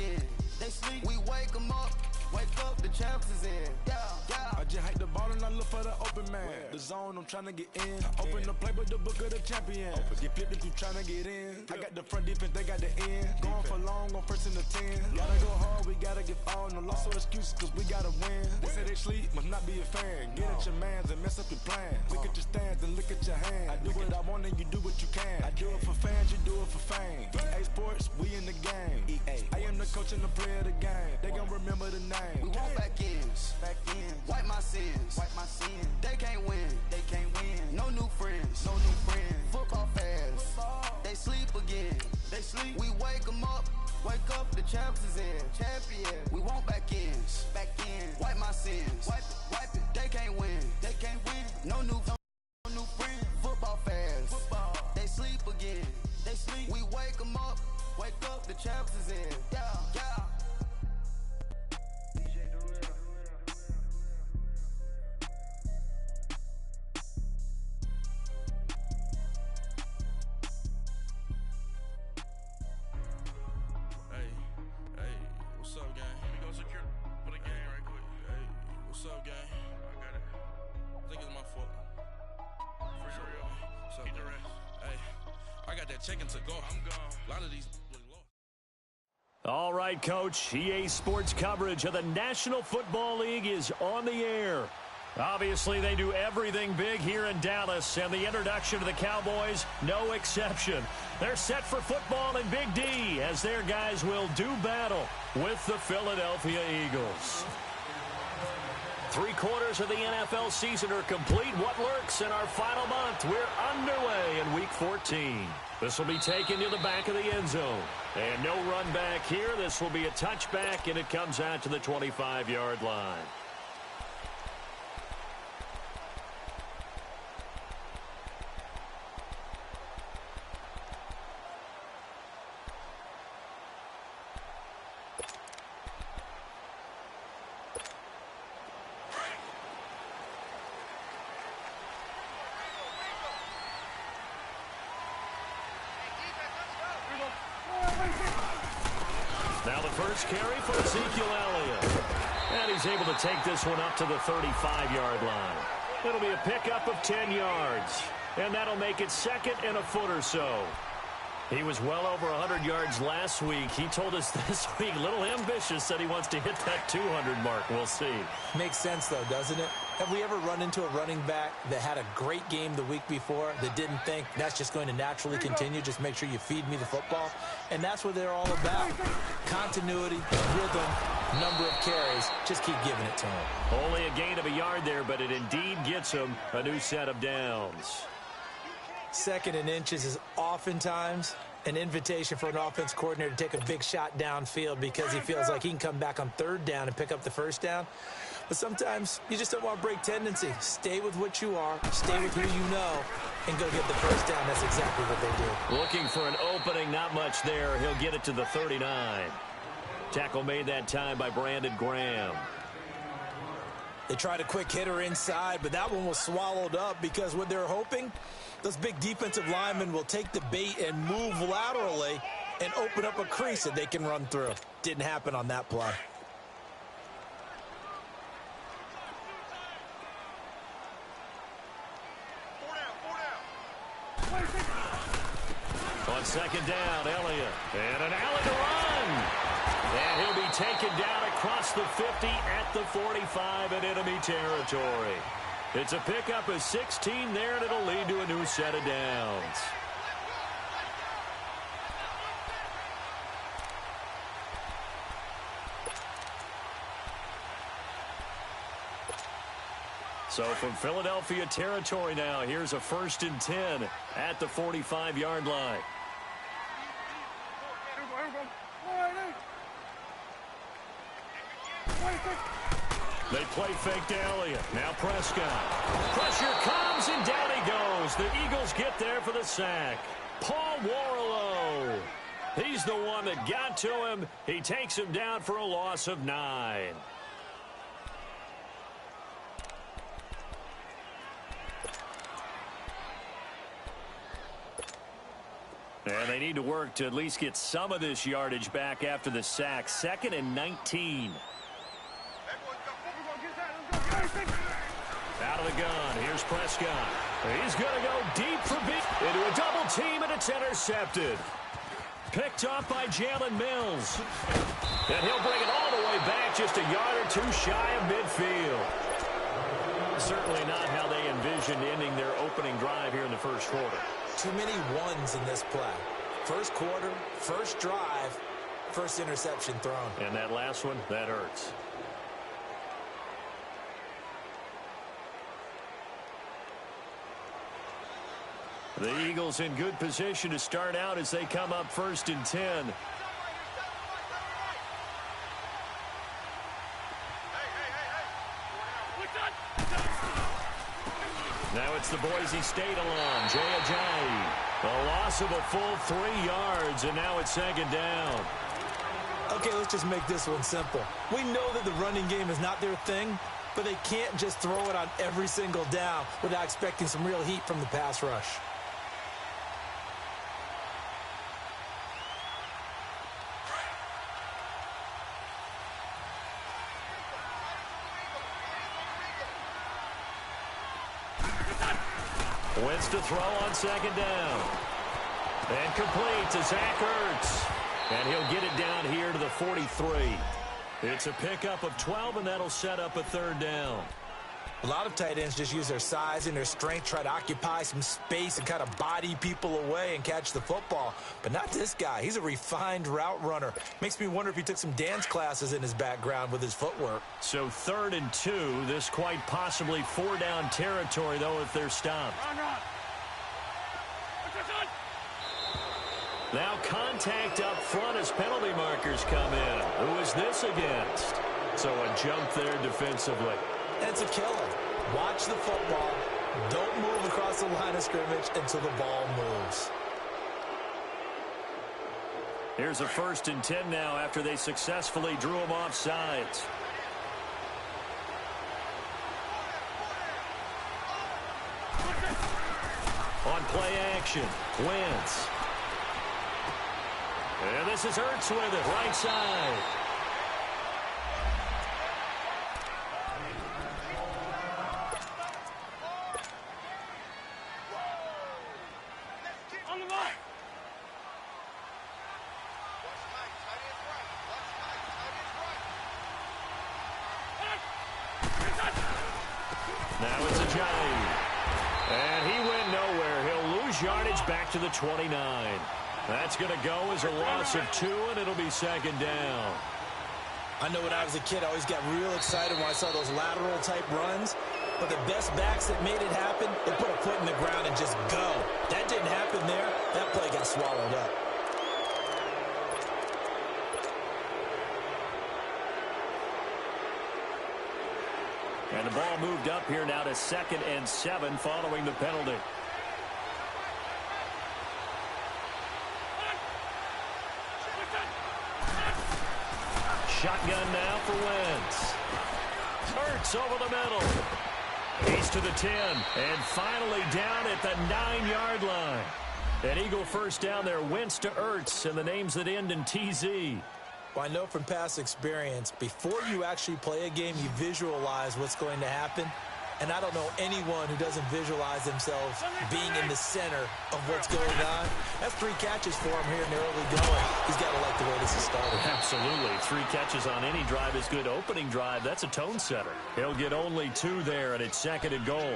again. They sleep, we wake them up. Wake up, the champs is in. Yeah, yeah. I just hike the ball and I look for the open man. The zone, I'm trying to get in. Open the play, but the book of the champion. Get flipped if you trying to get in. I got the front defense, they got the end. Going for long on first and the 10. Gotta go hard, we gotta get all. No loss or excuses, cause we gotta win. They say they sleep, must not be a fan. Get at your mans and mess up your plans. Look at your stands and look at your hands. I do what I want and you do what you can. I do it for fans, you do it for fame. EA Sports, we in the game. I am the coach and the player of the game. They gon' remember the name. We want back ends, wipe my sins, They can't win, No new friends, Football fans, they sleep again. We wake them up, the champs is in. Champion, we want back ends, wipe my sins, wipe it. They can't win, No new friends. Football fans, they sleep again. We wake them up, the champs is in. Yeah. What's up, gang? Let me go secure for the game right quick. Hey, what's up, gang? I got it. I think it's my fault. For real. What's up, the rest. Hey, I got that chicken to go. I'm gone. A lot of these look lost. All right, Coach. EA Sports coverage of the National Football League is on the air. Obviously, they do everything big here in Dallas, and the introduction to the Cowboys, no exception. They're set for football in Big D as their guys will do battle with the Philadelphia Eagles. 3/4 of the NFL season are complete. What lurks in our final month? We're underway in Week 14. This will be taken to the back of the end zone. And no run back here. This will be a touchback, and it comes out to the 25-yard line. Now the first carry for Ezekiel Elliott. And he's able to take this one up to the 35-yard line. It'll be a pickup of 10 yards. And that'll make it second and a foot or so. He was well over 100 yards last week. He told us this week, a little ambitious, said he wants to hit that 200 mark. We'll see. Makes sense, though, doesn't it? Have we ever run into a running back that had a great game the week before that didn't think that's just going to naturally continue? Just make sure you feed me the football. And that's what they're all about. Continuity, rhythm, number of carries. Just keep giving it to him. Only a gain of a yard there, but it indeed gets him a new set of downs. Second and inches is oftentimes an invitation for an offense coordinator to take a big shot downfield because he feels like he can come back on third down and pick up the first down. But sometimes you just don't want to break tendency. Stay with what you are, stay with who you know, and go get the first down. That's exactly what they did. Looking for an opening, not much there. He'll get it to the 39. Tackle made that time by Brandon Graham. They tried a quick hitter inside, but that one was swallowed up because what they're hoping, those big defensive linemen will take the bait and move laterally and open up a crease that they can run through. Didn't happen on that play. On second down, Elliott. And an Allen to run. And he'll be taken down across the 50 at the 45 in enemy territory. It's a pickup of 16 there, and it'll lead to a new set of downs. So from Philadelphia territory now, here's a 1st and 10 at the 45-yard line. They play fake to Elliott. Now Prescott. Pressure comes, and down he goes. The Eagles get there for the sack. Paul Warlow. He's the one that got to him. He takes him down for a loss of 9. And they need to work to at least get some of this yardage back after the sack. 2nd and 19. Out of the gun. Here's Prescott. He's going to go deep for beat into a double team, and it's intercepted. Picked off by Jalen Mills. And he'll bring it all the way back, just a yard or two shy of midfield. Certainly not how they envisioned ending their opening drive here in the first quarter. Too many ones in this play. First quarter, first drive, first interception thrown. And that last one, that hurts. The Eagles in good position to start out as they come up 1st and 10. Now it's the Boise State alum, Jay Ajayi. A loss of a full 3 yards, and now it's 2nd down. Okay, let's just make this one simple. We know that the running game is not their thing, but they can't just throw it on every single down without expecting some real heat from the pass rush. Wins to throw on 2nd down. And complete to Zach Ertz. And he'll get it down here to the 43. It's a pickup of 12, and that'll set up a 3rd down. A lot of tight ends just use their size and their strength, try to occupy some space and kind of body people away and catch the football. But not this guy. He's a refined route runner. Makes me wonder if he took some dance classes in his background with his footwork. So 3rd and 2. This quite possibly 4-down territory, though, if they're stopped. Now contact up front as penalty markers come in. Who is this against? So a jump there defensively. It's a killer. Watch the football. Don't move across the line of scrimmage until the ball moves. Here's a 1st and 10 now after they successfully drew him off sides. On play action, Wentz. And this is Ertz with it, right side. Now it's Ajayi. And he went nowhere. He'll lose yardage back to the 29. That's going to go as a loss of 2, and it'll be 2nd down. I know when I was a kid, I always got real excited when I saw those lateral-type runs. But the best backs that made it happen, they put a foot in the ground and just go. That didn't happen there. That play got swallowed up. And the ball moved up here now to 2nd and 7 following the penalty. Shotgun now for Wentz. Ertz over the middle. He's to the 10. And finally down at the 9-yard line. An Eagle 1st down there. Wentz to Ertz, and the names that end in TZ. Well, I know from past experience, before you actually play a game, you visualize what's going to happen. And I don't know anyone who doesn't visualize themselves being in the center of what's going on. That's 3 catches for him here in the early going. He's got to like the way this is started. Absolutely. 3 catches on any drive is good. Opening drive, that's a tone setter. He'll get only 2 there, and it's 2nd and goal.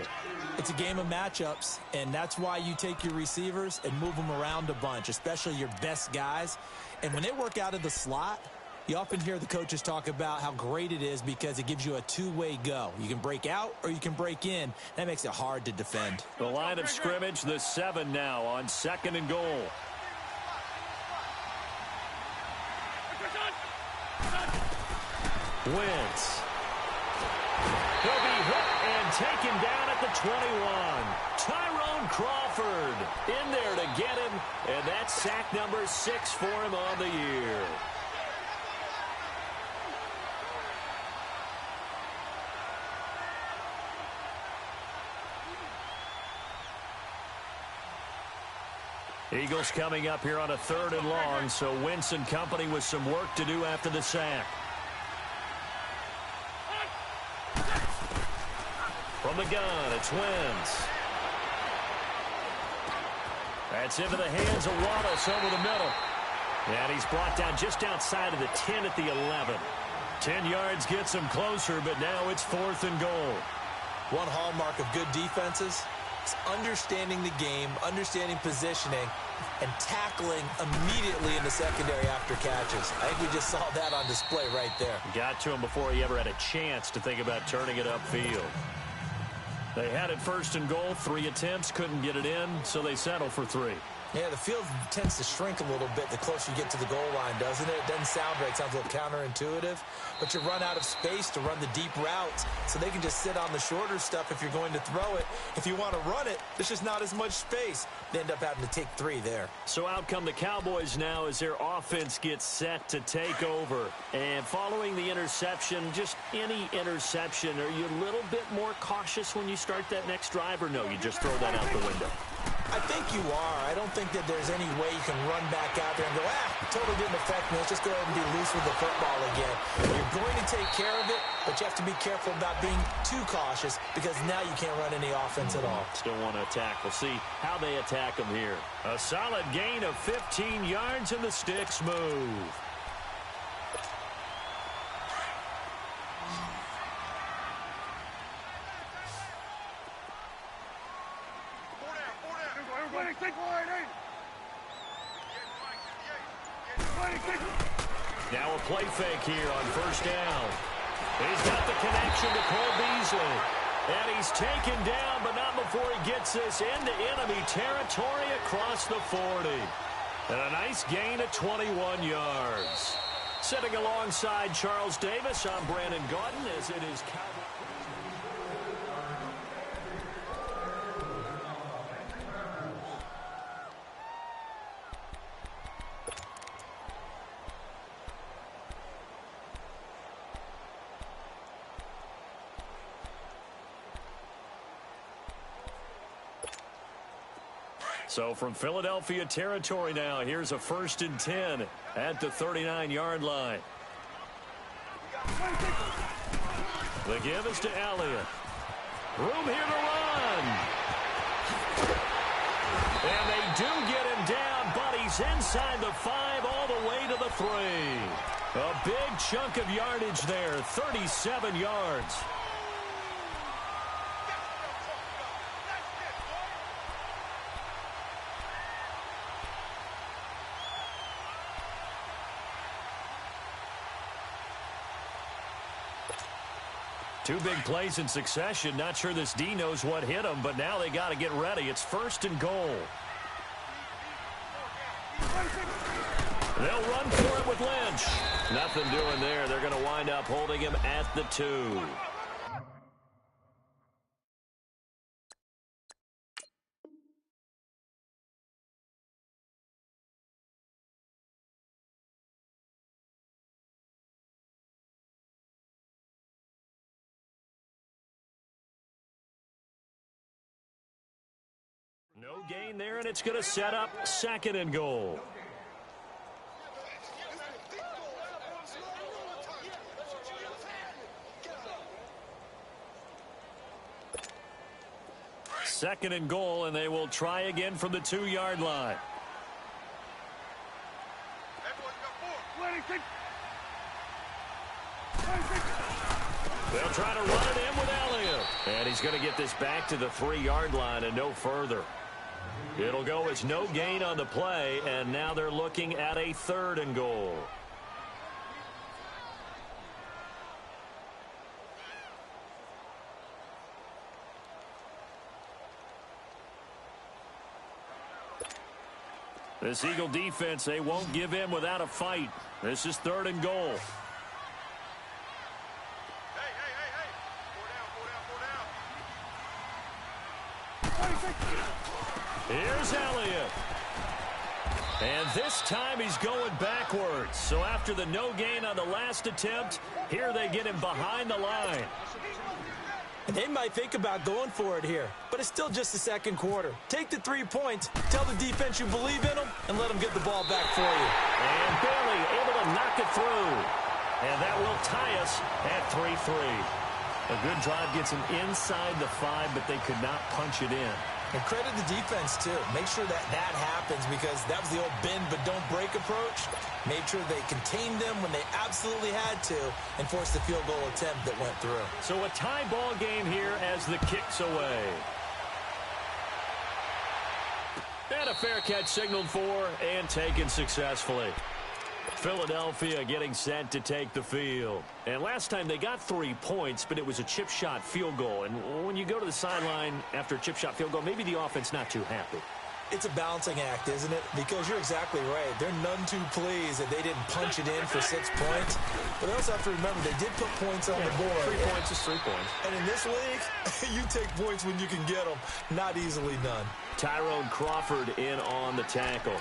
It's a game of matchups, and that's why you take your receivers and move them around a bunch, especially your best guys. And when they work out of the slot, you often hear the coaches talk about how great it is because it gives you a 2-way go. You can break out or you can break in. That makes it hard to defend. The line of scrimmage, the 7 now on 2nd and goal. Wentz. He'll be hit and taken down at the 21. Tyrone Crawford in there to get him, and that's sack number 6 for him on the year. Eagles coming up here on a 3rd and long, so Wentz and company with some work to do after the sack. From the gun, it's Wentz. That's into the hands of Wallace over the middle. And he's brought down just outside of the 10 at the 11. 10 yards gets him closer, but now it's 4th and goal. One hallmark of good defenses is understanding the game, understanding positioning, and tackling immediately in the secondary after catches. I think we just saw that on display right there. Got to him before he ever had a chance to think about turning it upfield. They had it 1st and goal, 3 attempts, couldn't get it in, so they settle for 3. Yeah, the field tends to shrink a little bit the closer you get to the goal line, doesn't it? It doesn't sound right. It sounds a little counterintuitive. But you run out of space to run the deep routes, so they can just sit on the shorter stuff if you're going to throw it. If you want to run it, there's just not as much space. They end up having to take 3 there. So out come the Cowboys now as their offense gets set to take over. And following the interception, just any interception, are you a little bit more cautious when you start that next drive, or no, you just throw that out the window? I think you are. I don't think that there's any way you can run back out there and go, totally didn't affect me. Let's just go ahead and be loose with the football again. You're going to take care of it, but you have to be careful about being too cautious because now you can't run any offense at all. Still want to attack. We'll see how they attack them here. A solid gain of 15 yards and the sticks move. Now a play fake here on 1st down. He's got the connection to Cole Beasley. And he's taken down, but not before he gets this into enemy territory across the 40. And a nice gain of 21 yards. Sitting alongside Charles Davis, I'm Brandon Gaudin as it is Cowboys. So from Philadelphia territory now, here's a 1st and 10 at the 39-yard line. The give is to Elliott. Room here to run. And they do get him down, but he's inside the 5 all the way to the 3. A big chunk of yardage there, 37 yards. Two big plays in succession. Not sure this D knows what hit him, but now they got to get ready. It's 1st and goal. They'll run for it with Lynch. Nothing doing there. They're going to wind up holding him at the 2. No gain there, and it's going to set up 2nd and goal. Second and goal, and they will try again from the 2-yard line. They'll try to run it in with Elliott. And he's going to get this back to the 3-yard line and no further. It'll go as no gain on the play, and now they're looking at a 3rd and goal. This Eagle defense, they won't give in without a fight. This is 3rd and goal. Here's Elliott. And this time he's going backwards. So after the no gain on the last attempt, here they get him behind the line. And they might think about going for it here, but it's still just the second quarter. Take the 3 points, tell the defense you believe in them, and let them get the ball back for you. And Bailey able to knock it through. And that will tie us at 3-3. A good drive gets them inside the 5, but they could not punch it in. And credit the defense, too. Make sure that happens because that was the old bend but don't break approach. Made sure they contained them when they absolutely had to and forced the field goal attempt that went through. So a tie ball game here as the kick's away. And a fair catch signaled for and taken successfully. Philadelphia getting set to take the field. And last time they got 3 points, but it was a chip shot field goal. And when you go to the sideline after a chip shot field goal, maybe the offense not too happy. It's a balancing act, isn't it? Because you're exactly right. They're none too pleased that they didn't punch it in for 6 points. But they also have to remember they did put points on the board. 3 points is 3 points. And in this league, you take points when you can get them. Not easily done. Tyrone Crawford in on the tackle.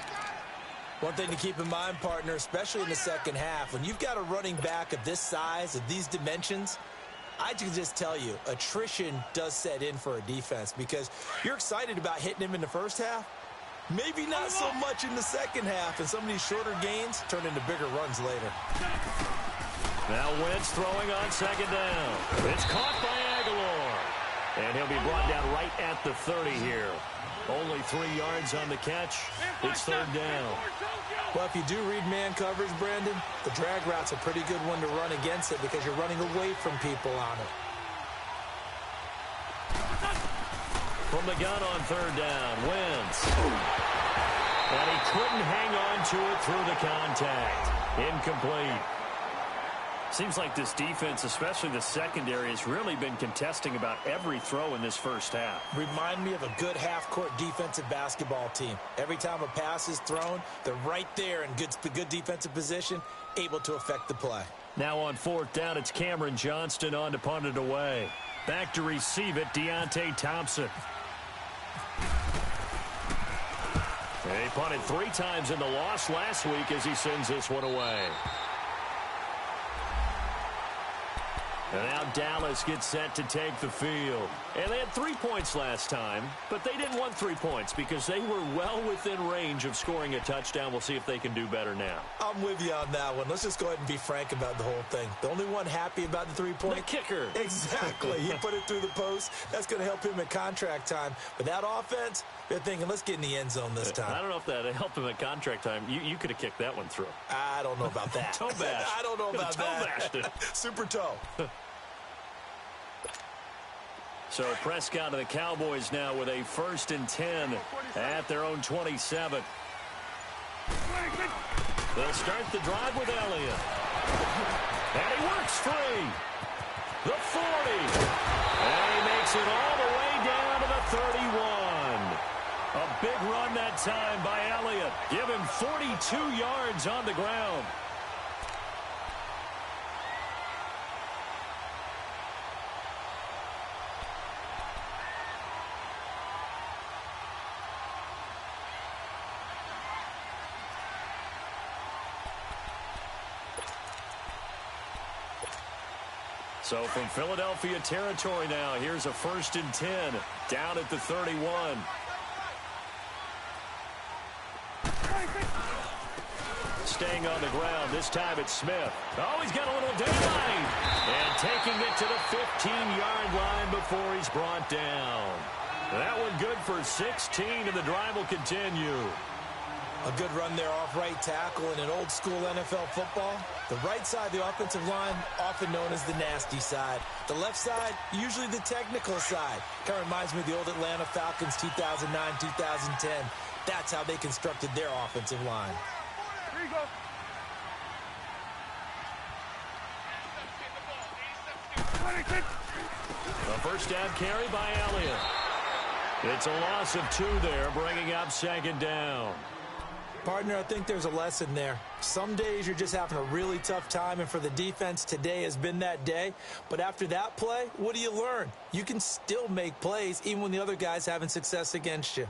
One thing to keep in mind, partner, especially in the second half, when you've got a running back of this size, of these dimensions, I can just tell you, attrition does set in for a defense because you're excited about hitting him in the first half. Maybe not so much in the second half, and some of these shorter gains turn into bigger runs later. Now Wentz throwing on second down. It's caught by Aguilar. And he'll be brought down right at the 30 here. Only 3 yards on the catch. It's third down. Well, if you do read man coverage, Brandon, the drag route's a pretty good one to run against it because you're running away from people on it. From the gun on third down, Wentz. And he couldn't hang on to it through the contact. Incomplete. Seems like this defense, especially the secondary, has really been contesting about every throw in this first half. Remind me of a good half-court defensive basketball team. Every time a pass is thrown, they're right there in good defensive position, able to affect the play. Now on fourth down, it's Cameron Johnston on to punt it away. Back to receive it, Deontay Thompson. He punted 3 times in the loss last week as he sends this one away. And now Dallas gets set to take the field. And they had 3 points last time, but they didn't want 3 points because they were well within range of scoring a touchdown. We'll see if they can do better now. I'm with you on that one. Let's just go ahead and be frank about the whole thing. The only one happy about the 3-point? The kicker. Exactly. He put it through the post. That's going to help him at contract time. But that offense, they're thinking, let's get in the end zone this time. I don't know if that helped him at contract time. You could have kicked that one through. I don't know about that. Toe bash. I don't know about toe that. Bashed it. Super toe. So Prescott of the Cowboys now with a 1st and 10 at their own 27. They'll start the drive with Elliott. And he works free. The 40. And he makes it all the way down to the 31. A big run that time by Elliott. Give him 42 yards on the ground. So from Philadelphia territory now, here's a 1st and 10 down at the 31. Staying on the ground, this time it's Smith. Oh, he's got a little daylight. And taking it to the 15-yard line before he's brought down. That one good for 16, and the drive will continue. A good run there off right tackle in an old-school NFL football. The right side of the offensive line, often known as the nasty side. The left side, usually the technical side. Kind of reminds me of the old Atlanta Falcons 2009-2010. That's how they constructed their offensive line. Here you go. A first down carry by Elliott. It's a loss of 2 there, bringing up 2nd down. Partner, I think there's a lesson there. Some days you're just having a really tough time, and for the defense, today has been that day. But after that play, what do you learn? You can still make plays even when the other guy's having success against you.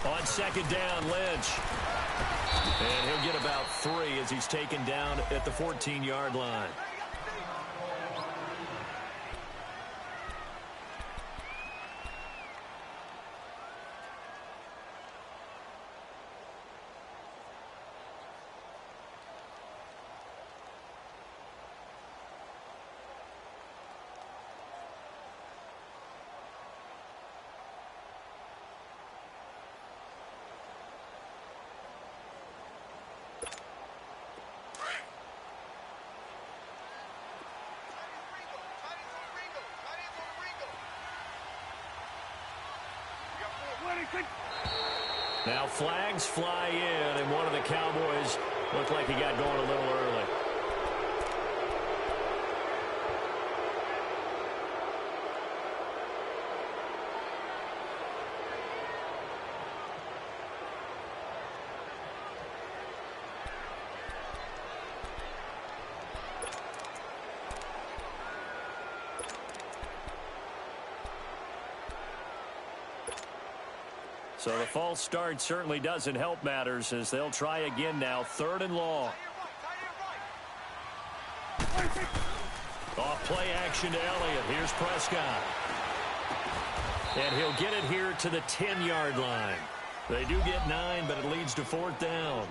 On second down, Lynch. And he'll get about 3 as he's taken down at the 14-yard line. Now flags fly in, and one of the Cowboys looked like he got going a little early. So the false start certainly doesn't help matters as they'll try again now. 3rd and long. Off play action to Elliott. Here's Prescott. And he'll get it here to the 10-yard line. They do get 9, but it leads to 4th down.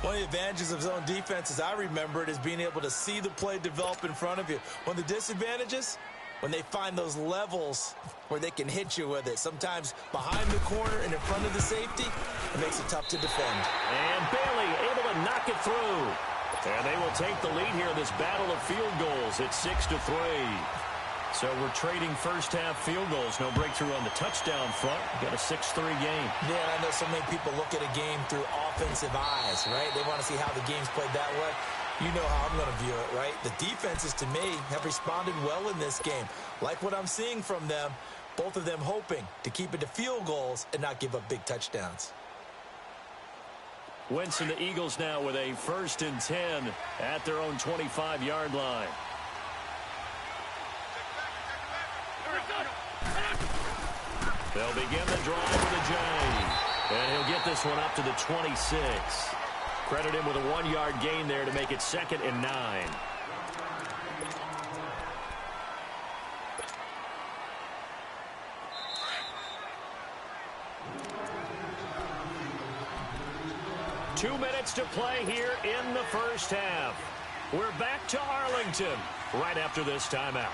One of the advantages of zone defense, as I remember it, is being able to see the play develop in front of you. One of the disadvantages, when they find those levels where they can hit you with it. Sometimes behind the corner and in front of the safety, it makes it tough to defend. And Bailey able to knock it through. And they will take the lead here in this battle of field goals at 6-3. So we're trading first half field goals. No breakthrough on the touchdown front. We've got a 6-3 game. Yeah, I know so many people look at a game through offensive eyes, right? They want to see how the game's played that way. You know how I'm going to view it, right? The defenses, to me, have responded well in this game. Like what I'm seeing from them, both of them hoping to keep it to field goals and not give up big touchdowns. Wentz and the Eagles now with a 1st and 10 at their own 25-yard line. They'll begin the drive with a J. And he'll get this one up to the 26. Credit him with a 1-yard gain there to make it 2nd and 9. Two minutes to play here in the first half. We're back to Arlington right after this timeout.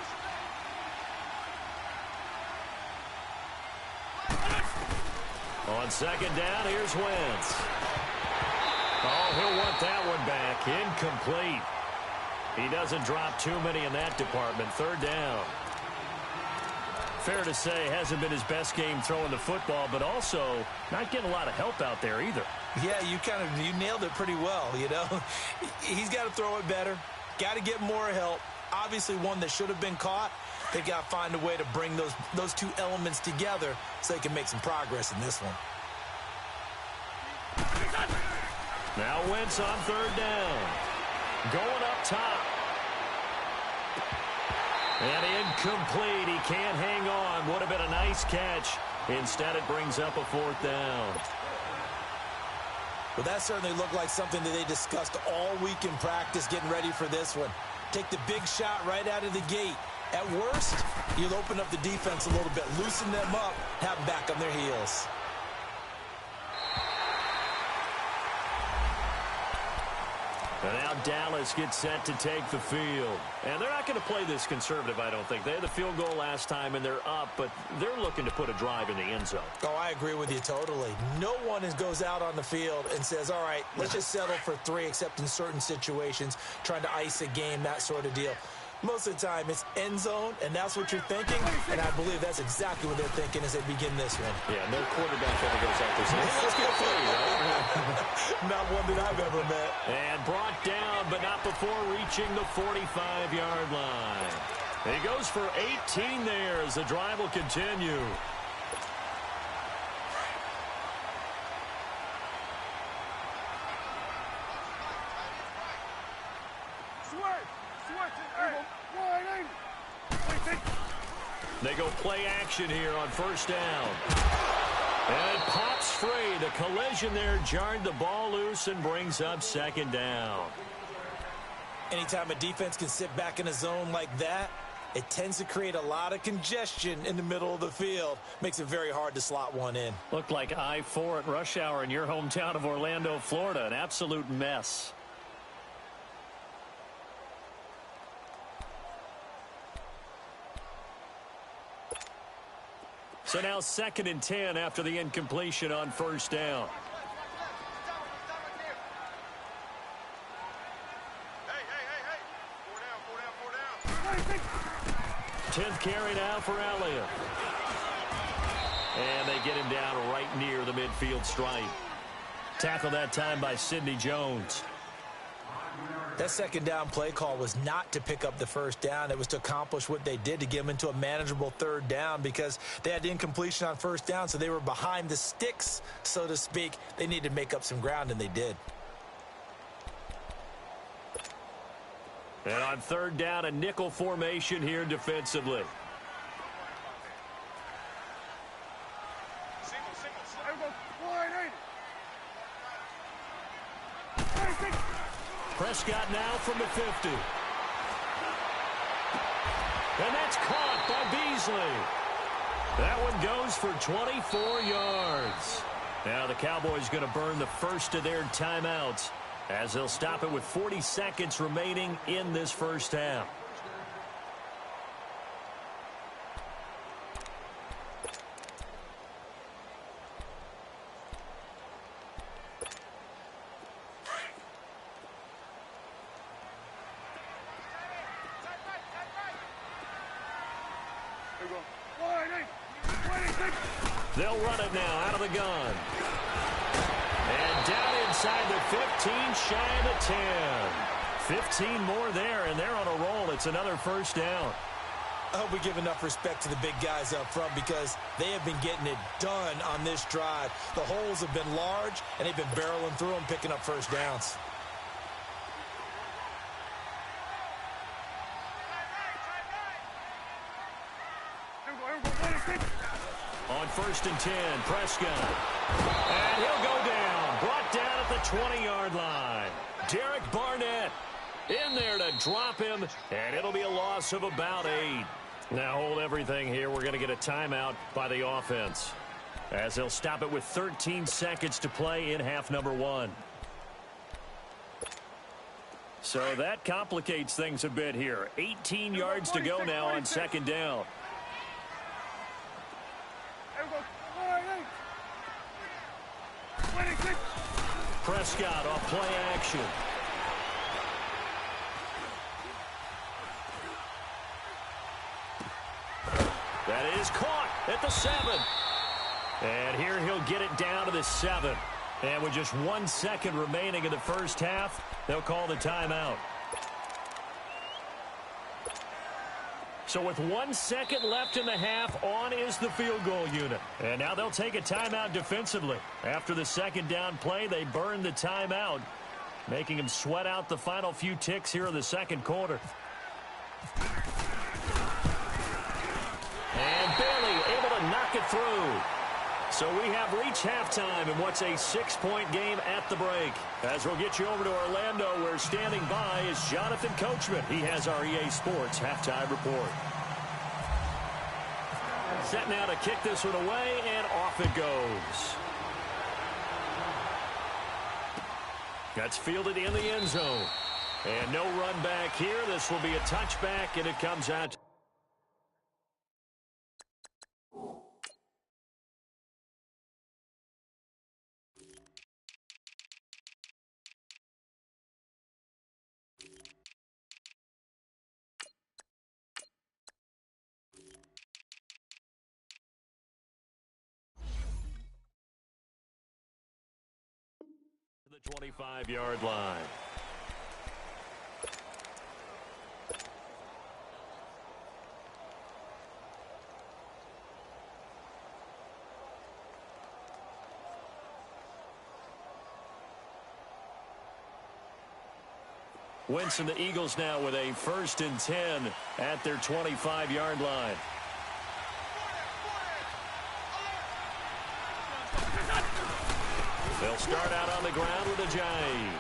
On second down, here's Wentz. Oh, he'll want that one back. Incomplete. He doesn't drop too many in that department. 3rd down. Fair to say, hasn't been his best game throwing the football, but also not getting a lot of help out there either. Yeah, you nailed it pretty well, you know. He's got to throw it better. Got to get more help. Obviously one that should have been caught. They've got to find a way to bring those two elements together so they can make some progress in this one. Now Wentz on 3rd down. Going up top. And incomplete. He can't hang on. Would have been a nice catch. Instead, it brings up a 4th down. Well, that certainly looked like something that they discussed all week in practice getting ready for this one. Take the big shot right out of the gate. At worst, you'll open up the defense a little bit, loosen them up, have them back on their heels. And now Dallas gets set to take the field. And they're not going to play this conservative, I don't think. They had the field goal last time, and they're up, but they're looking to put a drive in the end zone. Oh, I agree with you totally. No one goes out on the field and says, all right, let's just settle for 3, except in certain situations, trying to ice a game, that sort of deal. Most of the time, it's end zone, and that's what you're thinking, and I believe that's exactly what they're thinking as they begin this one. Yeah, no quarterback ever goes out there saying, hey, let's get 3, right? Not one that I've ever met. And brought down, but not before reaching the 45-yard line. He goes for 18 there as the drive will continue. They go play action here on 1st down. And it pops free. The collision there jarred the ball loose and brings up second down. Anytime a defense can sit back in a zone like that, it tends to create a lot of congestion in the middle of the field. Makes it very hard to slot one in. Looked like I-4 at rush hour in your hometown of Orlando, Florida. An absolute mess. So now 2nd and 10 after the incompletion on first down. 10th carry now for Elliott. And they get him down right near the midfield stripe. Tackled that time by Sidney Jones. That second down play call was not to pick up the first down. It was to accomplish what they did, to get them into a manageable 3rd down, because they had the incompletion on first down, so they were behind the sticks, so to speak. They needed to make up some ground, and they did. And on 3rd down, a nickel formation here defensively. Prescott now from the 50. And that's caught by Beasley. That one goes for 24 yards. Now the Cowboys going to burn the first of their timeouts, as they'll stop it with 40 seconds remaining in this first half. They'll run it now out of the gun. And down inside the 15, shy of the 10. 15 more there, and they're on a roll. It's another first down. I hope we give enough respect to the big guys up front, because they have been getting it done on this drive. The holes have been large, and they've been barreling through them, picking up first downs. On 1st and 10, Prescott. And he'll go down. Brought down at the 20-yard line. Derek Barnett in there to drop him, and it'll be a loss of about 8. Now hold everything here. We're going to get a timeout by the offense, as they'll stop it with 13 seconds to play in half number 1. So that complicates things a bit here. 18 yards to go now on 2nd down. Prescott off play action. That is caught at the 7. And here he'll get it down to the 7. And with just 1 second remaining in the first half, they'll call the timeout. So with 1 second left in the half, on is the field goal unit. And now they'll take a timeout defensively. After the 2nd down play, they burn the timeout, making them sweat out the final few ticks here in the 2nd quarter. And Bailey able to knock it through. So we have reached halftime in what's a 6-point game at the break. As we'll get you over to Orlando, where standing by is Jonathan Coachman. He has our EA Sports halftime report. Set now to kick this one away, and off it goes. That's fielded in the end zone. And no run back here. This will be a touchback, and it comes out. The 25-yard line. Winston, the Eagles now with a 1st and 10 at their 25-yard line. They'll start out on the ground with Ajayi.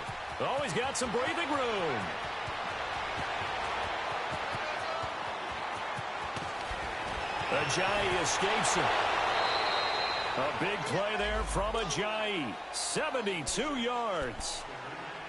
Oh, he's got some breathing room. Ajayi escapes him. A big play there from Ajayi. 72 yards.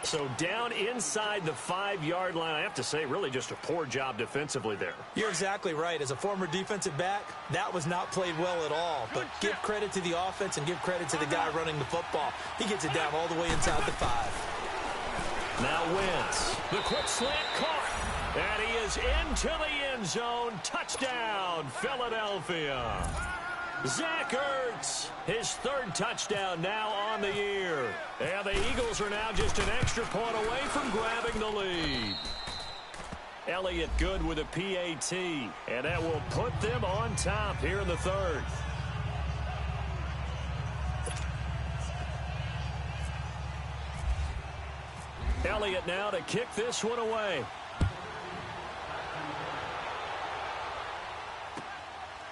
So down inside the 5-yard line. I have to say, really just a poor job defensively there. You're exactly right. As a former defensive back, that was not played well at all. But give credit to the offense and give credit to the guy running the football. He gets it down all the way inside the 5. Now Wentz. The quick slant caught. And he is into the end zone. Touchdown, Philadelphia. Zach Ertz, his 3rd touchdown now on the year. And the Eagles are now just an extra point away from grabbing the lead. Elliott good with a PAT, and that will put them on top here in the 3rd. Elliott now to kick this one away.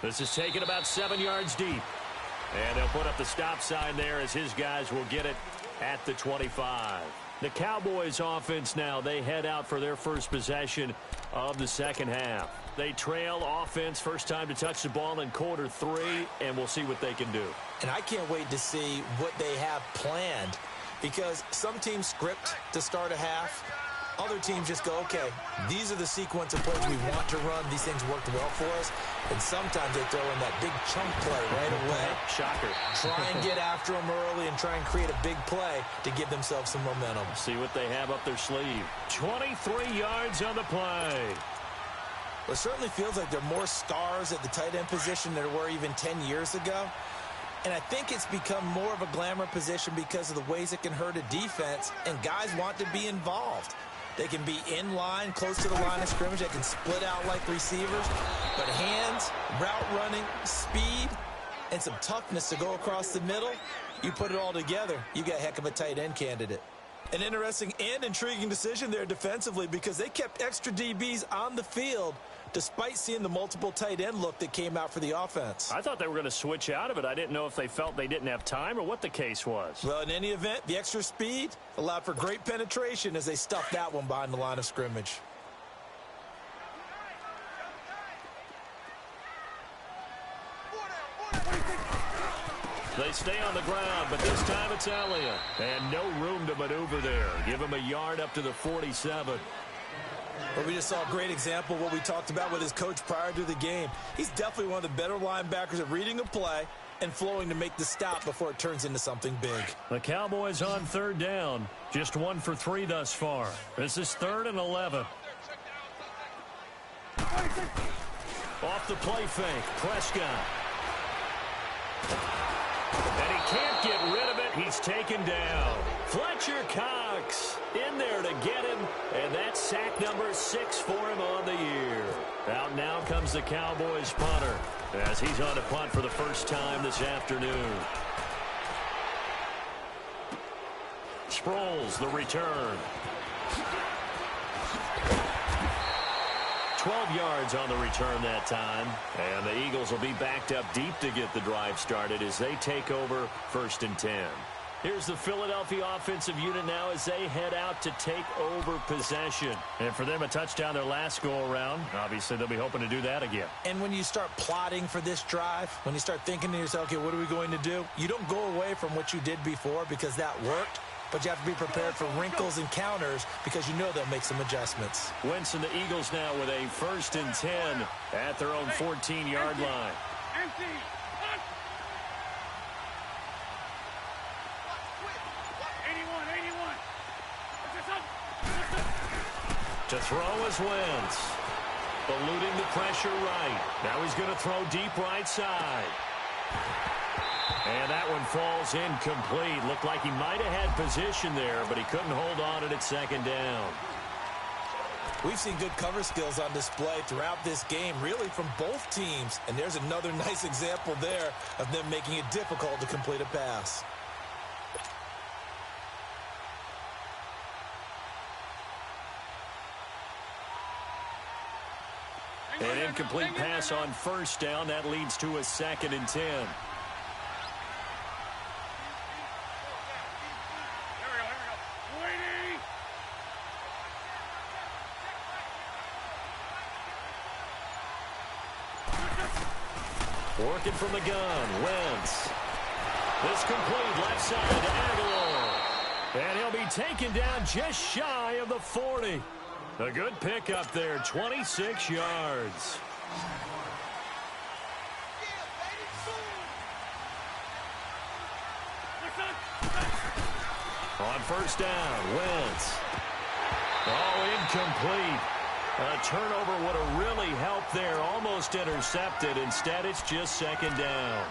This is taken about 7 yards deep. And they'll put up the stop sign there as his guys will get it at the 25. The Cowboys offense now, they head out for their first possession of the second half. They trail offense, first time to touch the ball in quarter 3, and we'll see what they can do. And I can't wait to see what they have planned, because some teams script to start a half. Other teams just go, okay, these are the sequence of plays we want to run. These things worked well for us. And sometimes they throw in that big chunk play right away. Shocker. Try and get after them early and try and create a big play to give themselves some momentum. See what they have up their sleeve. 23 yards on the play. Well, it certainly feels like there are more stars at the tight end position than there were even 10 years ago. And I think it's become more of a glamour position because of the ways it can hurt a defense, and guys want to be involved. They can be in line, close to the line of scrimmage. They can split out like receivers. But hands, route running, speed, and some toughness to go across the middle, you put it all together, you got a heck of a tight end candidate. An interesting and intriguing decision there defensively, because they kept extra DBs on the field despite seeing the multiple tight end look that came out for the offense. I thought they were going to switch out of it. I didn't know if they felt they didn't have time or what the case was. Well, in any event, the extra speed allowed for great penetration as they stuffed that one behind the line of scrimmage. They stay on the ground, but this time it's Elliott. And no room to maneuver there. Give him a yard up to the 47. But we just saw a great example of what we talked about with his coach prior to the game. He's definitely one of the better linebackers at reading a play and flowing to make the stop before it turns into something big. The Cowboys on 3rd down. Just 1 for 3 thus far. This is 3rd and 11. Off the play fake, Prescott. And he can't get rid of it. He's taken down. Fletcher Cox in there to get him. And that's sack number 6 for him on the year. Out now comes the Cowboys punter as he's on to punt for the first time this afternoon. Sproles, the return. 12 yards on the return that time. And the Eagles will be backed up deep to get the drive started as they take over 1st and 10. Here's the Philadelphia offensive unit now as they head out to take over possession. And for them, a touchdown their last go-around. Obviously, they'll be hoping to do that again. And when you start plotting for this drive, when you start thinking to yourself, okay, what are we going to do? You don't go away from what you did before because that worked. But you have to be prepared for wrinkles and counters because you know they'll make some adjustments. Wentz and the Eagles now with a 1st and 10 at their own 14-yard line. To throw is Wentz. Eluding the pressure right. Now he's going to throw deep right side. And that one falls incomplete. Looked like he might have had position there, but he couldn't hold on at 2nd down. We've seen good cover skills on display throughout this game, really from both teams. And there's another nice example there of them making it difficult to complete a pass. An incomplete pass on 1st down. That leads to a 2nd and 10. Working from the gun, Wentz. This complete left side to Aguilar. And he'll be taken down just shy of the 40. A good pickup there, 26 yards. On first down, Wentz. Oh, incomplete. A turnover would have really helped there. Almost intercepted. Instead, it's just second down.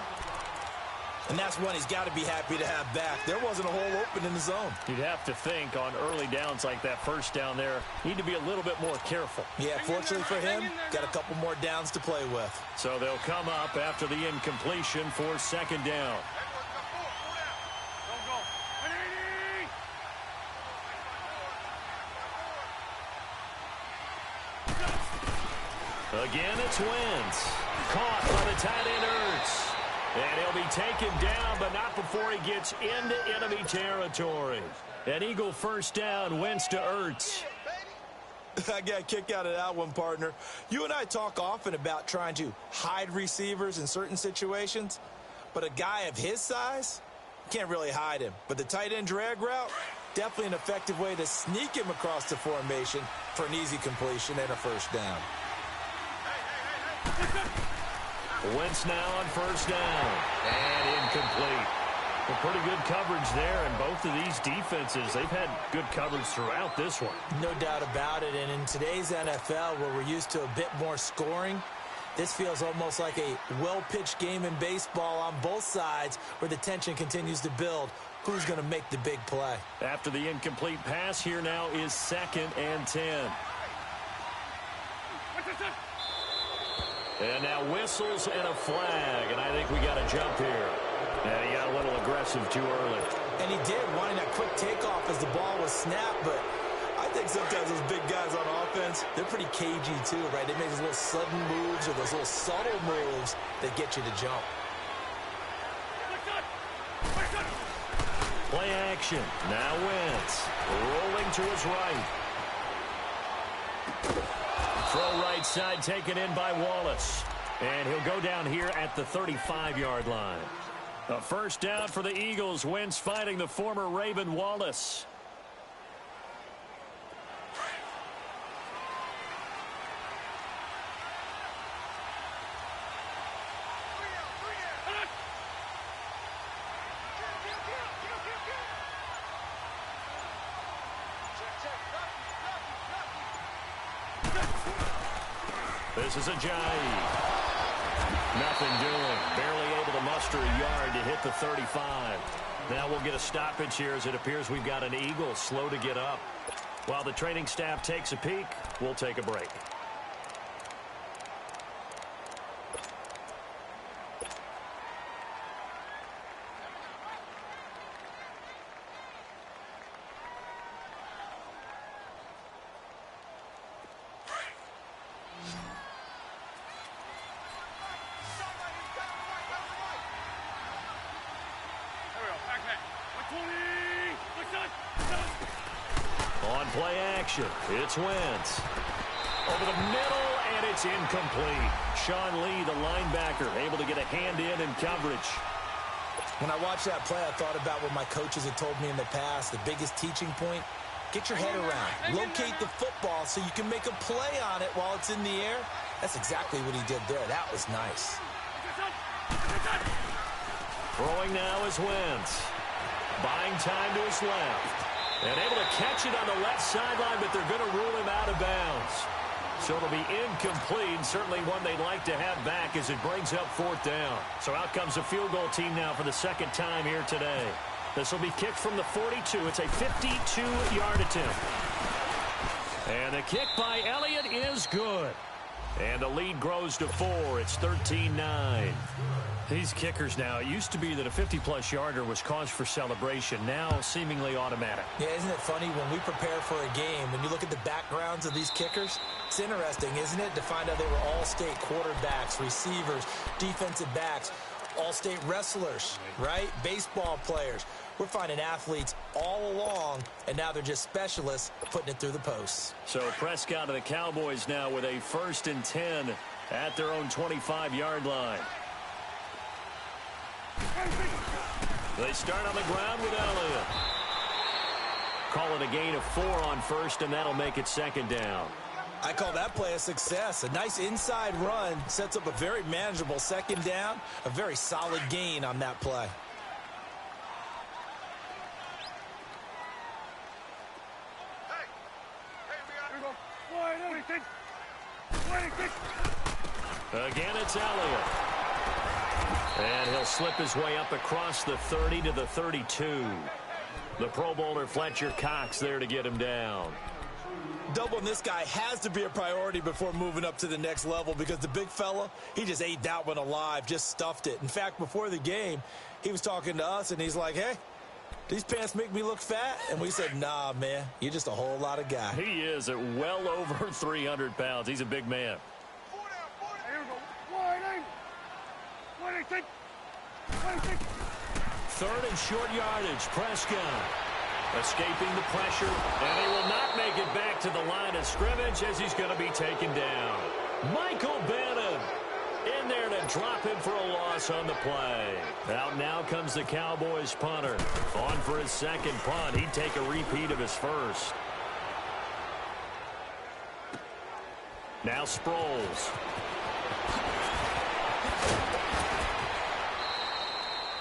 And that's one he's got to be happy to have back. There wasn't a hole open in the zone. You'd have to think on early downs like that first down there, need to be a little bit more careful. Yeah, fortunately for him, got a couple more downs to play with. So they'll come up after the incompletion for second down. Again, it's Wentz. Caught by the tight end, Ertz. And he'll be taken down, but not before he gets into enemy territory. An Eagle first down, Wentz to Ertz. I got a kick out of that one, partner. You and I talk often about trying to hide receivers in certain situations, but a guy of his size, can't really hide him. But the tight end drag route, definitely an effective way to sneak him across the formation for an easy completion and a first down. Wentz now on first down. And incomplete. Well, pretty good coverage there, and both of these defenses, they've had good coverage throughout this one. No doubt about it, and in today's NFL, where we're used to a bit more scoring, this feels almost like a well-pitched game in baseball on both sides where the tension continues to build. Who's going to make the big play? After the incomplete pass, here now is 2nd and 10. And now whistles and a flag, and I think we got a jump here. And he got a little aggressive too early. And he did, wanting that quick takeoff as the ball was snapped, but I think sometimes those big guys on offense, they're pretty cagey too, right? They make those little sudden moves or those little subtle moves that get you to jump. Play action. Now Wentz. Rolling to his right. Throw right side taken in by Wallace. And he'll go down here at the 35-yard line. A first down for the Eagles. Wentz fighting the former Raven Wallace. This is a jive. Nothing doing. Barely able to muster a yard to hit the 35. Now we'll get a stoppage here as it appears we've got an Eagle slow to get up. While the training staff takes a peek, we'll take a break. On play action, it's Wentz. Over the middle, and it's incomplete. Sean Lee, the linebacker, able to get a hand in coverage. When I watched that play, I thought about what my coaches had told me in the past. The biggest teaching point, get your head around. Locate the football so you can make a play on it while it's in the air. That's exactly what he did there. That was nice. Throwing now is Wentz. Buying time to his left. And able to catch it on the left sideline, but they're going to rule him out of bounds. So it'll be incomplete, certainly one they'd like to have back as it brings up 4th down. So out comes a field goal team now for the second time here today. This will be kicked from the 42. It's a 52-yard attempt. And the kick by Elliott is good. And the lead grows to 4. It's 13-9. These kickers now, it used to be that a 50-plus yarder was cause for celebration, now seemingly automatic. Yeah, isn't it funny when we prepare for a game, when you look at the backgrounds of these kickers, it's interesting, isn't it, to find out they were all-state quarterbacks, receivers, defensive backs, all-state wrestlers, right? Baseball players. We're finding athletes all along, and now they're just specialists putting it through the posts. So Prescott of the Cowboys now with a 1st and 10 at their own 25-yard line. They start on the ground with Elliott. Call it a gain of 4 on first, and that'll make it second down. I call that play a success. A nice inside run sets up a very manageable second down, a very solid gain on that play. Again, it's Elliott. And he'll slip his way up across the 30 to the 32. The Pro Bowler Fletcher Cox there to get him down. Doubling this guy has to be a priority before moving up to the next level because the big fella, he just ate that one alive, just stuffed it. In fact, before the game, he was talking to us, and he's like, hey, these pants make me look fat? And we said, nah, man, you're just a whole lot of guy. He is at well over 300 pounds. He's a big man. Third and short yardage. Prescott escaping the pressure, and he will not make it back to the line of scrimmage as he's going to be taken down. Michael Bannon in there to drop him for a loss on the play. Out now comes the Cowboys punter. On for his second punt. He'd take a repeat of his first. Now Sproles.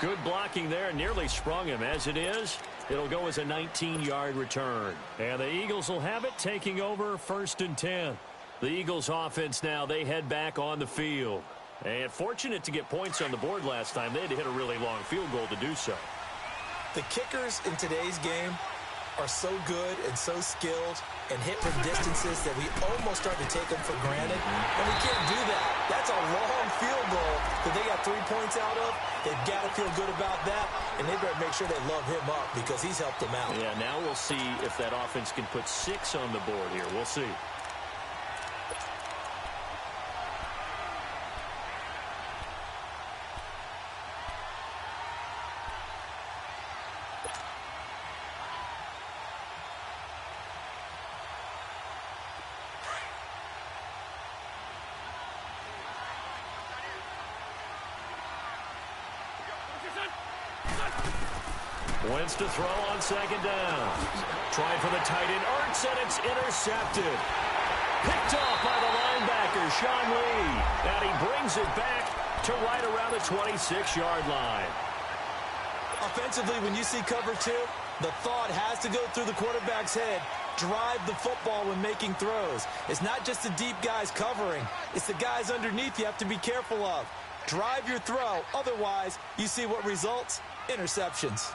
Good blocking there, nearly sprung him. As it is, it'll go as a 19-yard return. And the Eagles will have it, taking over 1st and 10. The Eagles offense now, they head back on the field. And fortunate to get points on the board last time. They had to hit a really long field goal to do so. The kickers in today's game are so good and so skilled and hit from distances that we almost start to take them for granted. And we can't do that. That's a long field goal that they got 3 points out of. They've got to feel good about that, and they better make sure they love him up because he's helped them out. Yeah, now we'll see if that offense can put 6 on the board here. We'll see. Wentz to throw on second down. Trying for the tight end, Ertz, and it's intercepted. Picked off by the linebacker, Sean Lee. And he brings it back to right around the 26-yard line. Offensively, when you see cover 2, the thought has to go through the quarterback's head. Drive the football when making throws. It's not just the deep guys covering. It's the guys underneath you have to be careful of. Drive your throw. Otherwise, you see what results? Interceptions.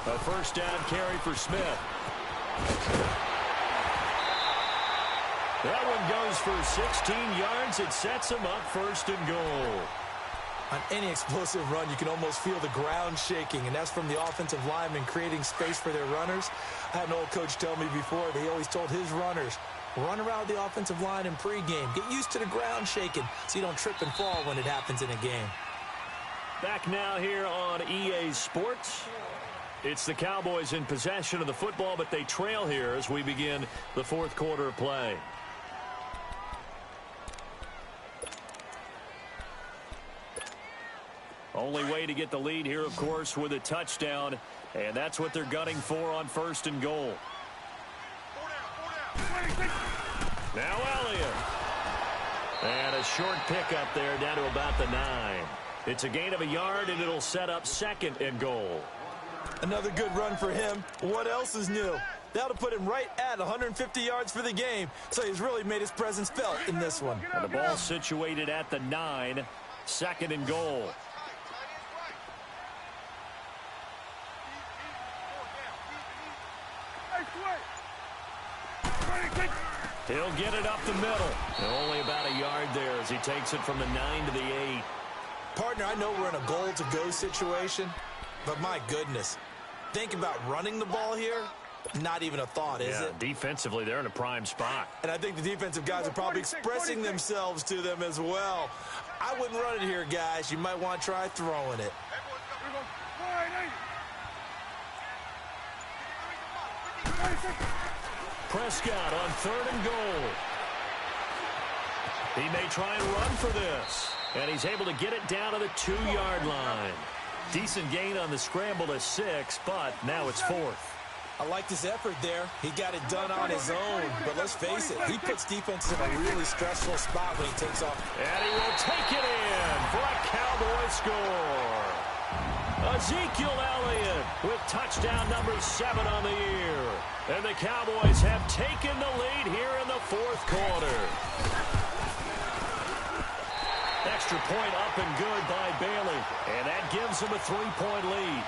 A first down carry for Smith. That one goes for 16 yards. It sets him up 1st and goal. On any explosive run, you can almost feel the ground shaking, and that's from the offensive linemen creating space for their runners. I had an old coach tell me before, he always told his runners, run around the offensive line in pregame. Get used to the ground shaking so you don't trip and fall when it happens in a game. Back now here on EA Sports. It's the Cowboys in possession of the football, but they trail here as we begin the 4th quarter of play. Only way to get the lead here, of course, with a touchdown, and that's what they're gunning for on 1st and goal. Now Elliott. And a short pickup there down to about the 9. It's a gain of a yard, and it'll set up 2nd and goal. Another good run for him. What else is new? That'll put him right at 150 yards for the game, so he's really made his presence felt in this one. And the ball situated at the 9, 2nd and goal. He'll get it up the middle. Only about a yard there as he takes it from the 9 to the 8. Partner, I know we're in a goal-to-go situation, but my goodness, think about running the ball here. Not even a thought, is it? Defensively, they're in a prime spot. And I think the defensive guys are probably expressing themselves to them as well. I wouldn't run it here, guys. You might want to try throwing it. Prescott on 3rd and goal. He may try and run for this. And he's able to get it down to the 2-yard line. Decent gain on the scramble to 6, but now it's 4th. I liked his effort there. He got it done on his own. But let's face it, he puts defenses in a really stressful spot when he takes off. And he will take it in for a Cowboy score. Ezekiel Elliott with touchdown number 7 on the year. And the Cowboys have taken the lead here in the 4th quarter. Extra point up and good by Bailey. And that gives him a 3-point lead.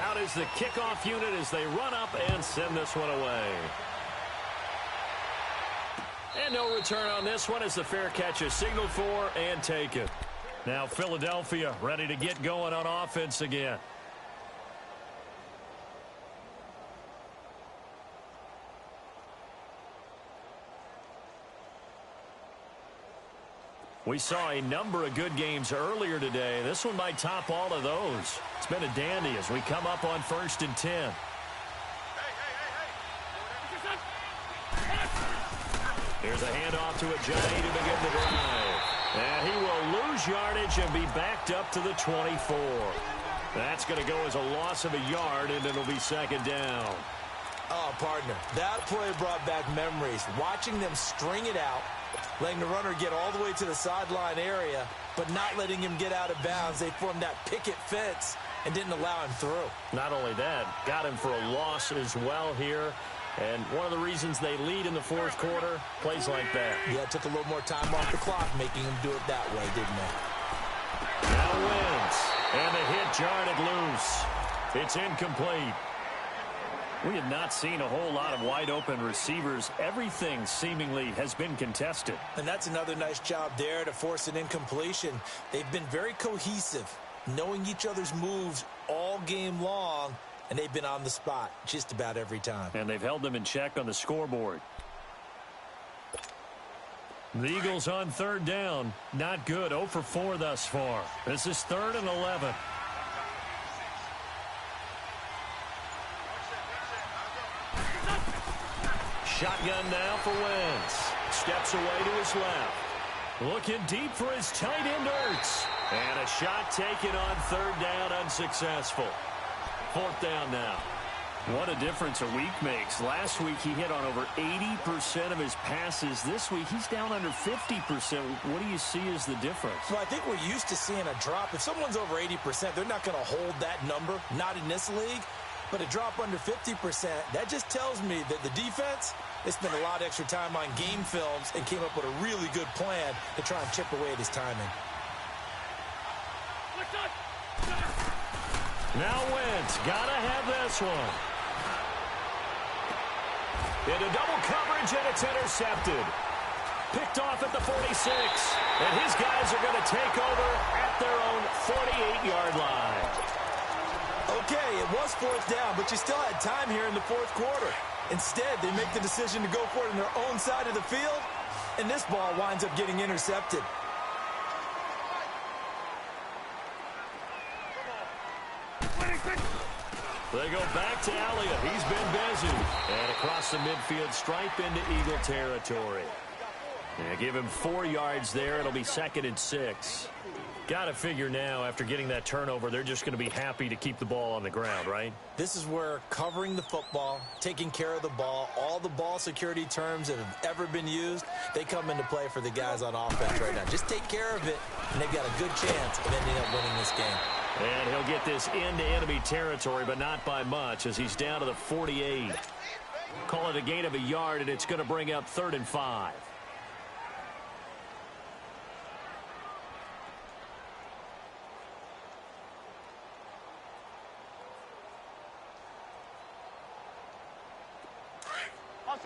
Out is the kickoff unit as they run up and send this one away. And no return on this one as the fair catch is signaled for and taken. Now Philadelphia ready to get going on offense again. We saw a number of good games earlier today. This one might top all of those. It's been a dandy as we come up on 1st and 10. Here's a handoff to Ajayi to begin the drive. And he will lose yardage and be backed up to the 24. That's going to go as a loss of a yard, and it'll be 2nd down. Oh, partner, that play brought back memories. Watching them string it out, letting the runner get all the way to the sideline area, but not letting him get out of bounds. They formed that picket fence and didn't allow him through. Not only that, got him for a loss as well here. And one of the reasons they lead in the 4th quarter, plays like that. Yeah, it took a little more time off the clock, making him do it that way, didn't it? Now wins. And the hit jarred it loose. It's incomplete. We have not seen a whole lot of wide-open receivers. Everything seemingly has been contested. And that's another nice job there to force an incompletion. They've been very cohesive, knowing each other's moves all game long, and they've been on the spot just about every time. And they've held them in check on the scoreboard. The Eagles on 3rd down. Not good. 0 for 4 thus far. This is 3rd and 11. Shotgun now for Wentz. Steps away to his left. Looking deep for his tight end Ertz. And a shot taken on 3rd down, unsuccessful. 4th down now. What a difference a week makes. Last week he hit on over 80% of his passes. This week he's down under 50%. What do you see as the difference? Well, I think we're used to seeing a drop. If someone's over 80%, they're not going to hold that number. Not in this league. But a drop under 50%, that just tells me that the defense, they spent a lot of extra time on game films and came up with a really good plan to try and chip away at his timing. Now Wentz, gotta have this one. Into double coverage, and it's intercepted. Picked off at the 46. And his guys are going to take over at their own 48-yard line. Okay, it was 4th down, but you still had time here in the 4th quarter. Instead, they make the decision to go for it on their own side of the field, and this ball winds up getting intercepted. They go back to Elliott. He's been busy. And across the midfield stripe into Eagle territory. Yeah, give him 4 yards there. It'll be 2nd and 6. Got to figure now, after getting that turnover, they're just going to be happy to keep the ball on the ground, right? This is where covering the football, taking care of the ball, all the ball security terms that have ever been used, they come into play for the guys on offense right now. Just take care of it, and they've got a good chance of ending up winning this game. And he'll get this into enemy territory, but not by much, as he's down to the 48. Call it a gain of a yard, and it's going to bring up 3rd and 5.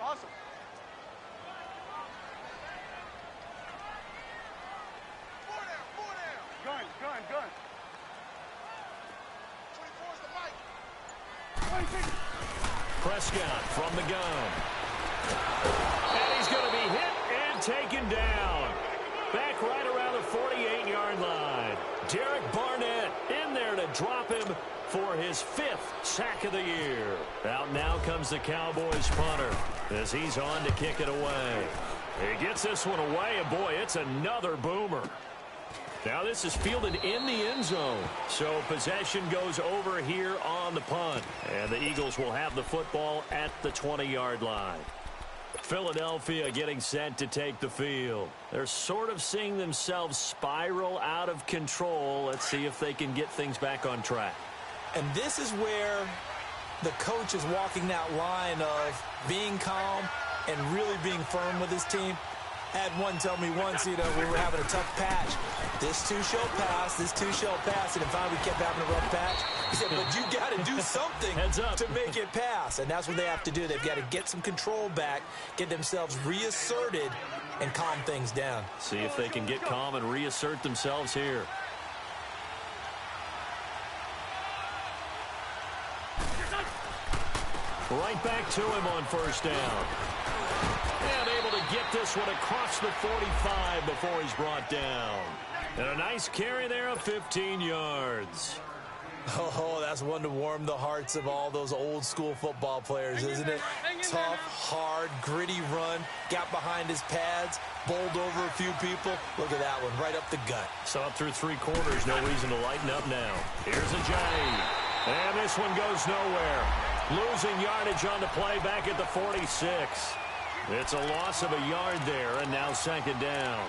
Awesome. Gun. 24's the mic. Prescott from the gun. And he's going to be hit and taken down. 20-yard line. Derek Barnett in there to drop him for his 5th sack of the year. Out now comes the Cowboys punter as he's on to kick it away. He gets this one away, and boy, it's another boomer. Now this is fielded in the end zone, so possession goes over here on the punt, and the Eagles will have the football at the 20-yard line. Philadelphia getting set to take the field. They're sort of seeing themselves spiral out of control. Let's see if they can get things back on track. And this is where the coach is walking that line of being calm and really being firm with his team. I had one tell me once, we were having a tough patch. This too shall pass, this too shall pass. And finally we kept having a rough patch. He said, but you got to do something to make it pass. And that's what they have to do. They've got to get some control back, get themselves reasserted, and calm things down. See if they can get calm and reassert themselves here. Right back to him on first down. And able to get this one across the 45 before he's brought down. And a nice carry there of 15 yards. Oh, that's one to warm the hearts of all those old school football players, isn't it? Tough, hard, gritty run. Got behind his pads, bowled over a few people. Look at that one, right up the gut. So up through 3 quarters, no reason to lighten up now. Here's a J. And this one goes nowhere. Losing yardage on the play back at the 46. It's a loss of a yard there, and now second down.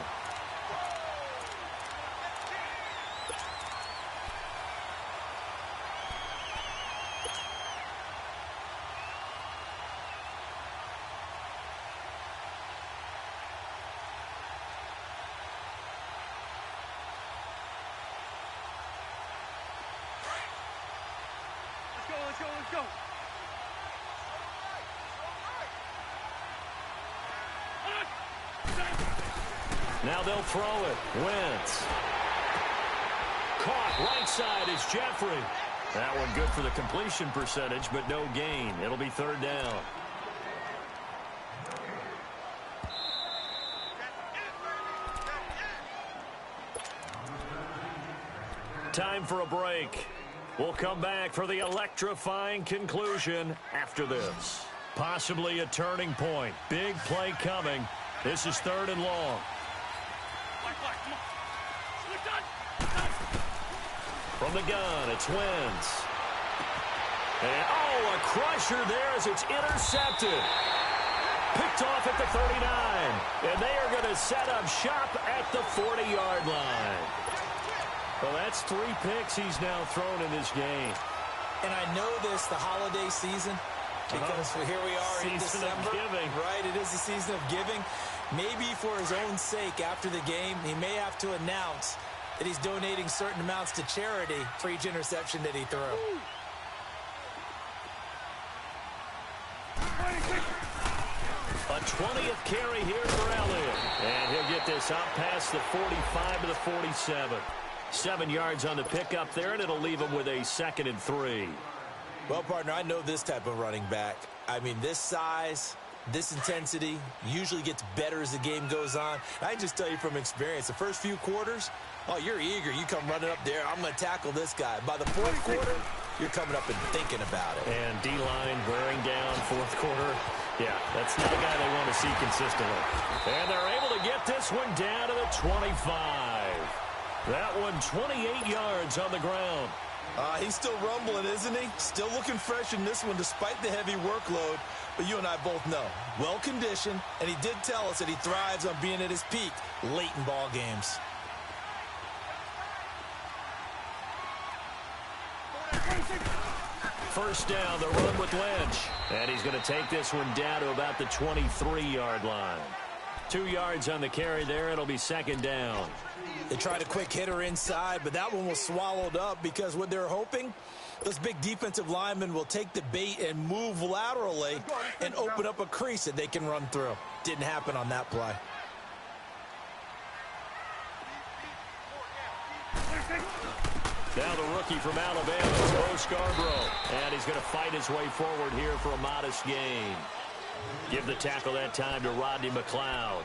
Let's go. Now they'll throw it. Wentz. Caught right side is Jeffrey. That one good for the completion percentage, but no gain. It'll be third down. Time for a break. We'll come back for the electrifying conclusion after this. Possibly a turning point. Big play coming. This is third and long. From the gun, it's Wentz. And, a crusher there as it's intercepted. Picked off at the 39. And they are going to set up shop at the 40-yard line. Well, that's 3 picks he's now thrown in this game. And I know this, the holiday season, because here we are in December. Season of giving. Right, it is the season of giving. Maybe for his own sake after the game, he may have to announce that he's donating certain amounts to charity for each interception that he threw. A 20th carry here for Elliott. And he'll get this out past the 45 to the 47. 7 yards on the pickup there, and it'll leave him with a 2nd and 3. Well, partner, I know this type of running back. I mean, this size, this intensity usually gets better as the game goes on. I can just tell you from experience, the first few quarters, you're eager. You come running up there, I'm going to tackle this guy. By the 4th quarter, you're coming up and thinking about it. And D-line wearing down 4th quarter. Yeah, that's not a guy they want to see consistently. And they're able to get this one down to the 25. That one 28 yards on the ground. He's still rumbling, isn't he? Still looking fresh in this one despite the heavy workload. But you and I both know, well-conditioned, and he did tell us that he thrives on being at his peak late in ball games. First down, the run with Lynch. And he's going to take this one down to about the 23-yard line. 2 yards on the carry there. It'll be second down. They tried a quick hitter inside, but that one was swallowed up because what they're hoping, those big defensive linemen will take the bait and move laterally and open up a crease that they can run through. Didn't happen on that play. Now the rookie from Alabama, Bo Scarborough. And he's going to fight his way forward here for a modest gain. Give the tackle that time to Rodney McLeod.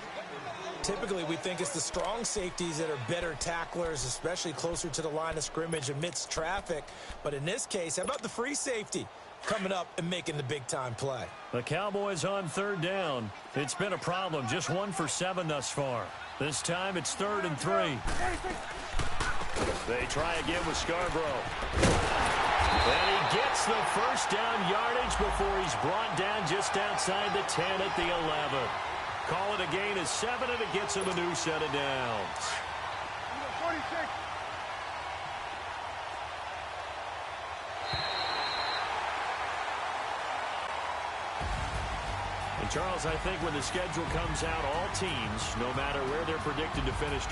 Typically, we think it's the strong safeties that are better tacklers, especially closer to the line of scrimmage amidst traffic. But in this case, how about the free safety coming up and making the big-time play? The Cowboys on third down. It's been a problem. Just 1 for 7 thus far. This time it's 3rd and 3. They try again with Scarborough. And he gets the first down yardage before he's brought down just outside the 10 at the 11. Call it a gain of 7, and it gets him a new set of downs. 46. And Charles, I think when the schedule comes out, all teams, no matter where they're predicted to finish